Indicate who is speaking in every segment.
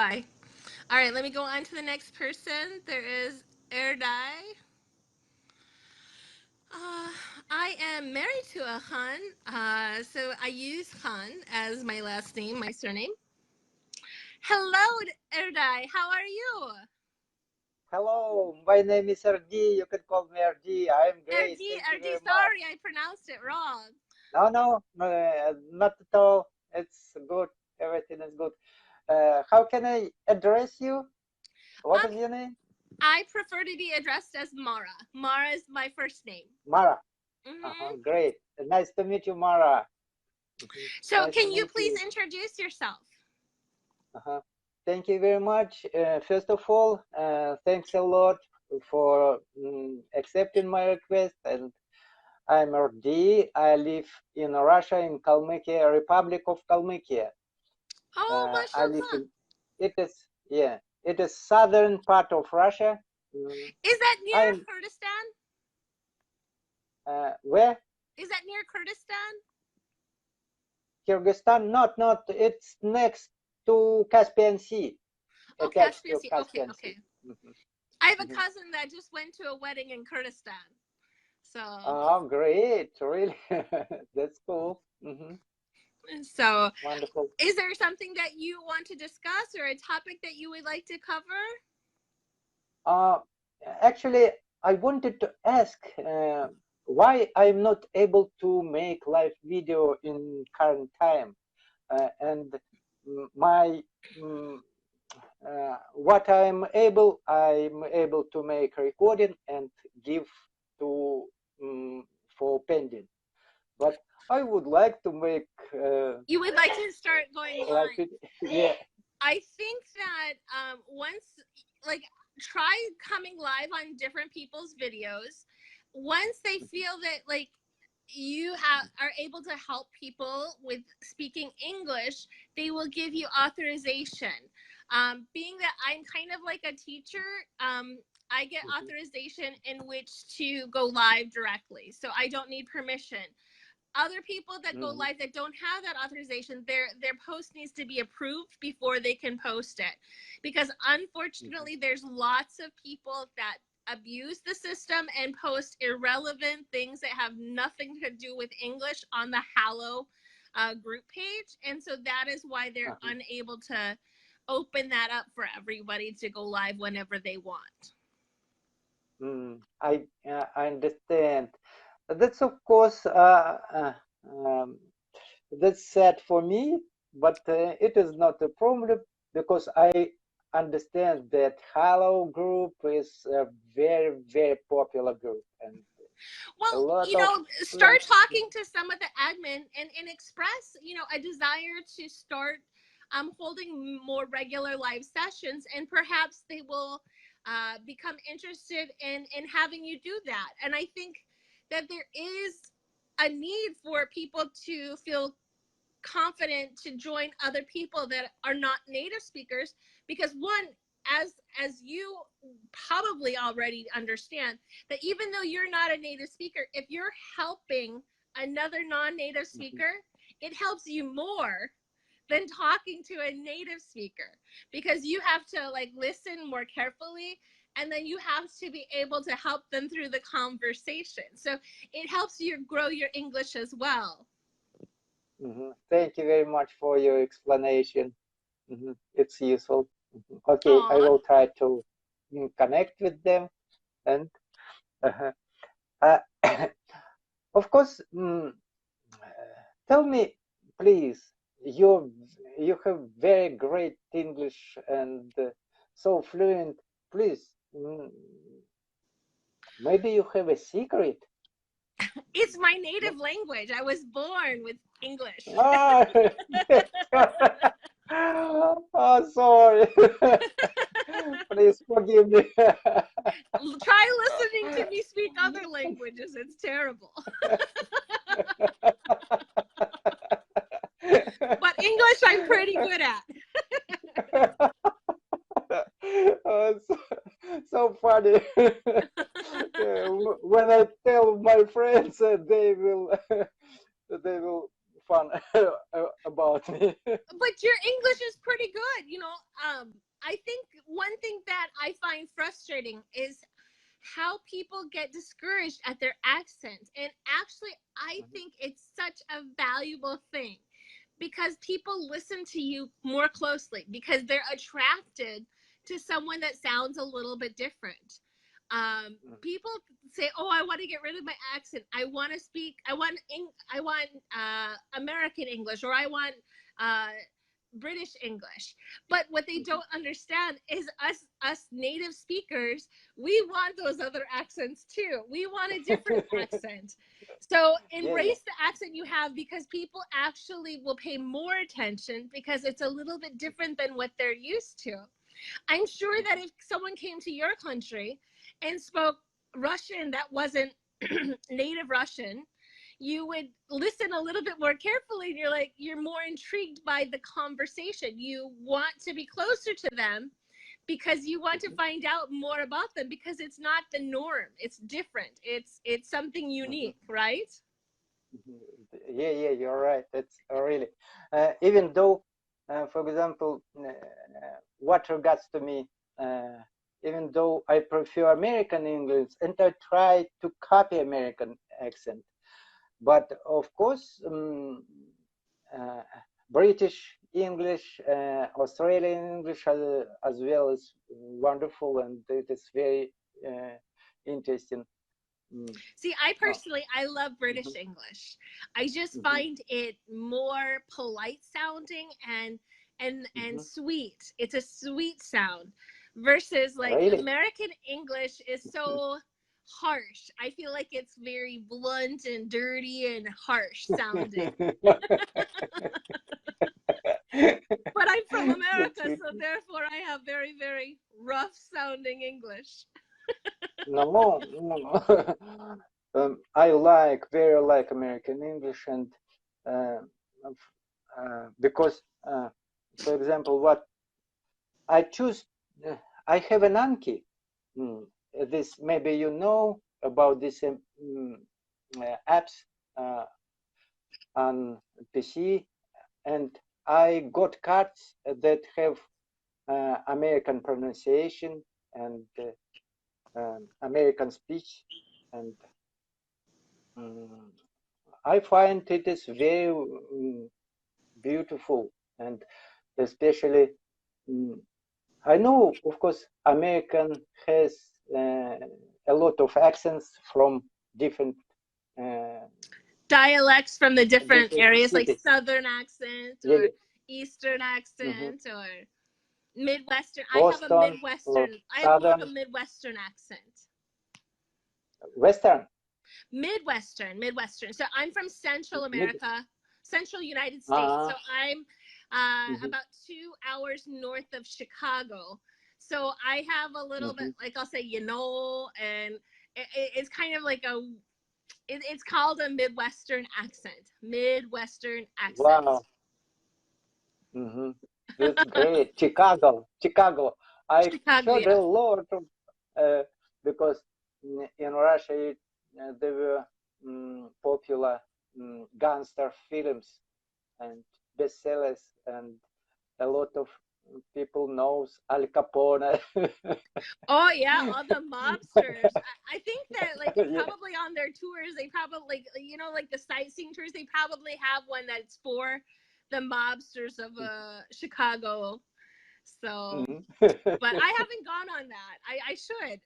Speaker 1: Bye. All right, let me go on to the next person. There is Erdai. Uh, I am married to a Han, so I use Han as my last name, my surname. Hello, Erdai. How are you?
Speaker 2: Hello, my name is RD. You can call me RD. I'm great.
Speaker 1: Erdi,
Speaker 2: Thank you
Speaker 1: Erdi.
Speaker 2: very much.
Speaker 1: Sorry, I pronounced it wrong.
Speaker 2: No, not at all. It's good. Everything is good. How can I address you? What
Speaker 1: Um,
Speaker 2: is your name?
Speaker 1: I prefer to be addressed as Mara. Mara is my first name.
Speaker 2: Mara.
Speaker 1: Mm-hmm.
Speaker 2: Great. Nice to meet you, Mara.
Speaker 1: So,
Speaker 2: Nice to
Speaker 1: can you
Speaker 2: meet
Speaker 1: please
Speaker 2: you.
Speaker 1: introduce yourself?
Speaker 2: Uh-huh. Thank you very much. First of all, thanks a lot for accepting my request. And I'm RD. I live in Russia, in Kalmykia, Republic of Kalmykia.
Speaker 1: Oh,
Speaker 2: I live
Speaker 1: mashallah.
Speaker 2: in it is southern part of Russia.
Speaker 1: Is that near
Speaker 2: I'm
Speaker 1: Kurdistan?
Speaker 2: where
Speaker 1: Is that near Kurdistan?
Speaker 2: Kyrgyzstan? Not. It's next to Caspian Sea,
Speaker 1: Oh,
Speaker 2: attached
Speaker 1: Caspian
Speaker 2: to
Speaker 1: Sea. Okay,
Speaker 2: Caspian Sea.
Speaker 1: okay.
Speaker 2: Mhm,
Speaker 1: I have a
Speaker 2: mhm.
Speaker 1: cousin that just went to a wedding in Kurdistan. So,
Speaker 2: Oh, great! Really, that's cool.
Speaker 1: so
Speaker 2: Wonderful.
Speaker 1: is there something that you want to discuss or a topic that you would like to cover?
Speaker 2: Uh, Actually, I wanted to ask why I'm not able to make live video in current time, and my mm, what I'm able to make recording and give to for pending. But I would like to make
Speaker 1: You would like to start going
Speaker 2: live
Speaker 1: live.
Speaker 2: video. Yeah.
Speaker 1: I think that once, like, try coming live on different people's videos. Once they feel that, like, you are able to help people with speaking English, they will give you authorization. Being that I'm kind of like a teacher, I get authorization in which to go live directly, so I don't need permission. Other people that go
Speaker 2: Mhm,
Speaker 1: live that don't have that authorization, their post needs to be approved before they can post it, because
Speaker 2: mhm,
Speaker 1: unfortunately there's lots of people that abuse the system and post irrelevant things that have nothing to do with English on the Hallow group page, and so that is why they're
Speaker 2: uh-huh.
Speaker 1: unable to open that up for everybody to go live whenever they want.
Speaker 2: I understand. That's of course um, that's sad for me, but it is not a problem because I understand that Hello Group is a very popular group and a
Speaker 1: Well,
Speaker 2: lot of
Speaker 1: start
Speaker 2: friends.
Speaker 1: talking to some of the admin and express, a desire to start holding more regular live sessions, and perhaps they will become interested in having you do that. And I think that there is a need for people to feel confident to join other people that are not native speakers, because one, as you probably already understand, that even though you're not a native speaker, if you're helping another non-native
Speaker 2: Mhm,
Speaker 1: speaker, it helps you more than talking to a native speaker, because you have to like listen more carefully, and then you have to be able to help them through the conversation, so it helps you grow your English as well.
Speaker 2: Thank you very much for your explanation. It's useful. Okay, I
Speaker 1: Oh,
Speaker 2: will try to connect with them and uh, uh, of course. Tell me, please. You you have very great English and so fluent. Please, maybe you have a secret.
Speaker 1: it's my native language. I was born with English.
Speaker 2: Ah, oh, sorry. Please forgive me.
Speaker 1: Try listening to me speak other languages. It's terrible. But English, I'm pretty good at.
Speaker 2: So, so funny. When I tell my friends, they will fun about me.
Speaker 1: But your English is pretty good. You know, I think one thing that I find frustrating is how people get discouraged at their accent. And actually, I think it's such a valuable thing because people listen to you more closely because they're attracted to someone that sounds a little bit different. People say, "Oh, I want to get rid of my accent. I want to speak. I want American English, or I want uh, British English." But what they don't understand is us native speakers, we want those other accents too. We want a different accent. So
Speaker 2: Yeah, yeah.
Speaker 1: embrace the accent you have because people actually will pay more attention because it's a little bit different than what they're used to. I'm sure that if someone came to your country and spoke Russian that wasn't native Russian, you would listen a little bit more carefully and you're more intrigued by the conversation. You want to be closer to them because you want to find out more about them because it's not the norm. It's different. It's something unique, right?
Speaker 2: Yeah, yeah, you're right. That's really, even though, for example, what regards to me, even though I prefer American English and I try to copy American accent, but of course, British English, Australian English as well is wonderful, and it is very interesting.
Speaker 1: See, I personally, I love British English. I just find it more polite sounding and sweet. It's a sweet sound versus like
Speaker 2: Really?
Speaker 1: American English is so harsh. I feel like it's very blunt and dirty and harsh sounding. But I'm from America, so therefore I have very, very rough sounding English.
Speaker 2: No, no. I very like American English, and uh, because, for example, what I choose, I have an Anki. This maybe you know about these apps on PC, and I got cards that have American pronunciation and American speech, and I find it is very beautiful, and especially I know, of course, American has a lot of accents from different
Speaker 1: Dialects from the different areas, like
Speaker 2: cities.
Speaker 1: Southern accent
Speaker 2: Yeah,
Speaker 1: or Eastern accent or Midwestern.
Speaker 2: Boston or
Speaker 1: I have more of a
Speaker 2: Southern,
Speaker 1: Midwestern accent.
Speaker 2: Western.
Speaker 1: Midwestern. So I'm from Central
Speaker 2: Mid,
Speaker 1: America, Central United States.
Speaker 2: uh,
Speaker 1: So I'm about 2 hours north of Chicago. So I have a little bit, like I'll say, and it's kind of like it's called a Midwestern accent. Midwestern accent.
Speaker 2: wow. That's great. Chicago, Chicago. I've
Speaker 1: Chicago,
Speaker 2: heard a
Speaker 1: yeah.
Speaker 2: lot of, because in Russia there were popular gangster films and bestsellers, and a lot of people knows Al Capone.
Speaker 1: Oh yeah, all the mobsters. I think that like
Speaker 2: Yeah.
Speaker 1: probably on their tours, they probably like the sightseeing tours, they probably have one that's for the mobsters of Chicago. So, but I haven't gone on that. I should.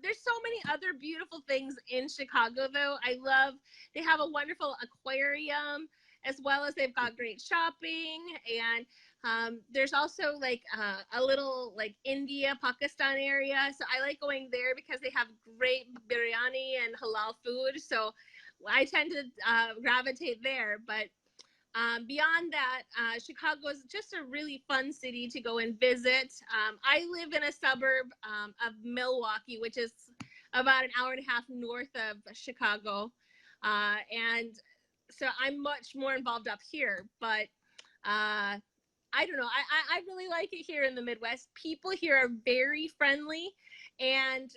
Speaker 1: There's so many other beautiful things in Chicago, though. They have a wonderful aquarium, as well as they've got great shopping. And there's also like a little like India, Pakistan area. So I like going there because they have great biryani and halal food. So I tend to gravitate there. But beyond that, Chicago is just a really fun city to go and visit. I live in a suburb of Milwaukee, which is about an hour and a half north of Chicago. And so I'm much more involved up here. But I don't know. I really like it here in the Midwest. People here are very friendly, and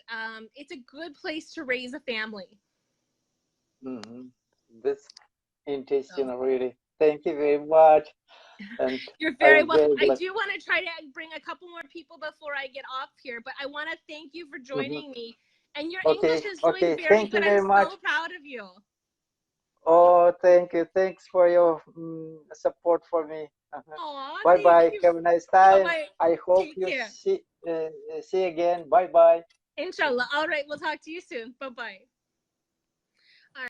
Speaker 1: it's a good place to raise a family.
Speaker 2: That's interesting,
Speaker 1: So.
Speaker 2: really. Thank you very much. And
Speaker 1: You're
Speaker 2: I
Speaker 1: very
Speaker 2: am
Speaker 1: welcome.
Speaker 2: very
Speaker 1: I
Speaker 2: glad.
Speaker 1: do want to try to bring a couple more people before I get off here, but I want to thank you for
Speaker 2: Mhm.
Speaker 1: joining me. And your English
Speaker 2: Okay,
Speaker 1: is doing
Speaker 2: okay.
Speaker 1: very
Speaker 2: Thank
Speaker 1: good.
Speaker 2: you
Speaker 1: I'm
Speaker 2: very much.
Speaker 1: so proud of you.
Speaker 2: Oh, thank you. Thanks for your support for me.
Speaker 1: Aw,
Speaker 2: Bye
Speaker 1: thank
Speaker 2: bye.
Speaker 1: you.
Speaker 2: Have a nice
Speaker 1: Bye
Speaker 2: time.
Speaker 1: bye.
Speaker 2: I hope
Speaker 1: Take
Speaker 2: you
Speaker 1: care.
Speaker 2: see again. Bye bye.
Speaker 1: Inshallah. All right. We'll talk to you soon. Bye bye.